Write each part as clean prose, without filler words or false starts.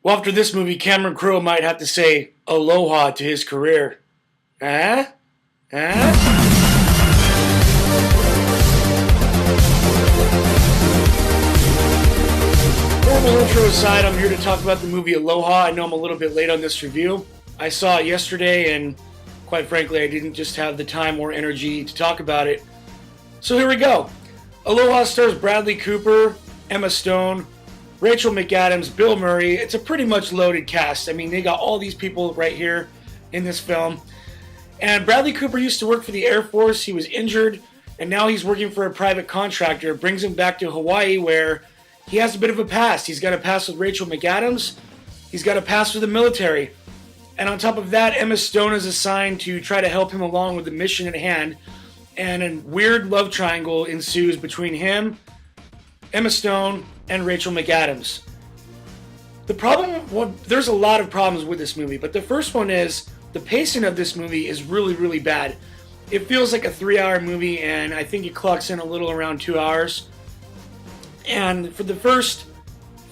Well, after this movie, Cameron Crowe might have to say aloha to his career. Horrible intro aside, I'm here to talk about the movie Aloha. I know I'm a little bit late on this review. I saw it yesterday, and quite frankly, I didn't just have the time or energy to talk about it. So here we go. Aloha stars Bradley Cooper, Emma Stone, Rachel McAdams, Bill Murray. It's a pretty much loaded cast. I mean, they got all these people right here in this film. And Bradley Cooper used to work for the Air Force. He was injured, and now he's working for a private contractor. It brings him back to Hawaii, where he has a bit of a past. He's got a past with Rachel McAdams. He's got a past with the military. And on top of that, Emma Stone is assigned to try to help him along with the mission at hand. And a weird love triangle ensues between him, Emma Stone, and Rachel McAdams. There's a lot of problems with this movie, but the first one is the pacing of this movie is really, really bad. It feels like a 3-hour movie, and I think it clocks in a little around 2 hours. And for the first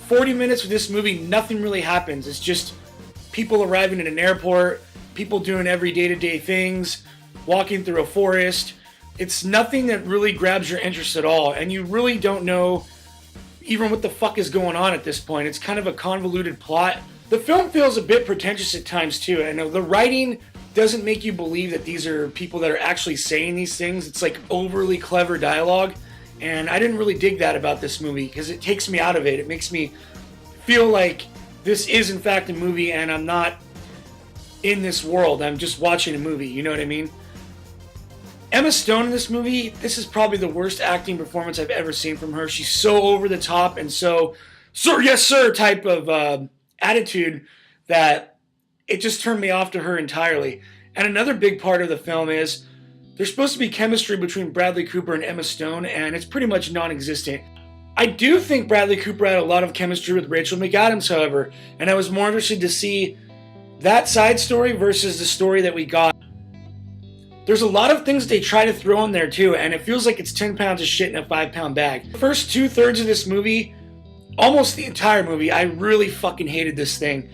40 minutes of this movie, nothing really happens. It's just people arriving at an airport, people doing every day-to-day things, walking through a forest. It's nothing that really grabs your interest at all, and you really don't know even what the fuck is going on at this point. It's kind of a convoluted plot. The film feels a bit pretentious at times too. I know the writing doesn't make you believe that these are people that are actually saying these things. It's like overly clever dialogue, and I didn't really dig that about this movie because it takes me out of it. It makes me feel like this is in fact a movie and I'm not in this world. I'm just watching a movie, you know what I mean? Emma Stone in this movie, this is probably the worst acting performance I've ever seen from her. She's so over the top and so, sir, yes sir, type of attitude that it just turned me off to her entirely. And another big part of the film is there's supposed to be chemistry between Bradley Cooper and Emma Stone, and it's pretty much non-existent. I do think Bradley Cooper had a lot of chemistry with Rachel McAdams, however, and I was more interested to see that side story versus the story that we got. There's a lot of things they try to throw in there too, and it feels like it's 10 pounds of shit in a 5-pound bag. The first 2/3 of this movie, almost the entire movie, I really fucking hated this thing.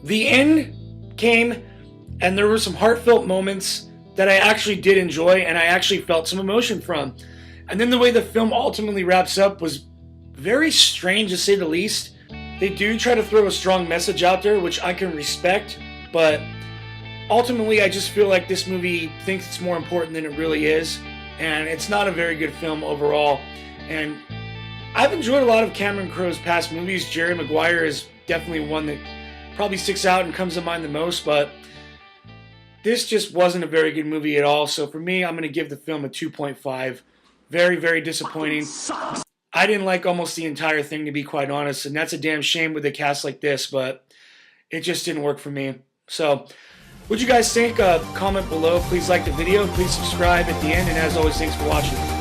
The end came, and there were some heartfelt moments that I actually did enjoy, and I actually felt some emotion from. And then the way the film ultimately wraps up was very strange, to say the least. They do try to throw a strong message out there, which I can respect, but ultimately, I just feel like this movie thinks it's more important than it really is, and it's not a very good film overall. And I've enjoyed a lot of Cameron Crowe's past movies. Jerry Maguire is definitely one that probably sticks out and comes to mind the most, but this just wasn't a very good movie at all. So for me, I'm going to give the film a 2.5. Very, very disappointing. I didn't like almost the entire thing, to be quite honest, and that's a damn shame with a cast like this, but it just didn't work for me. So what'd you guys think? Comment below. Please like the video. Please subscribe at the end. And as always, thanks for watching.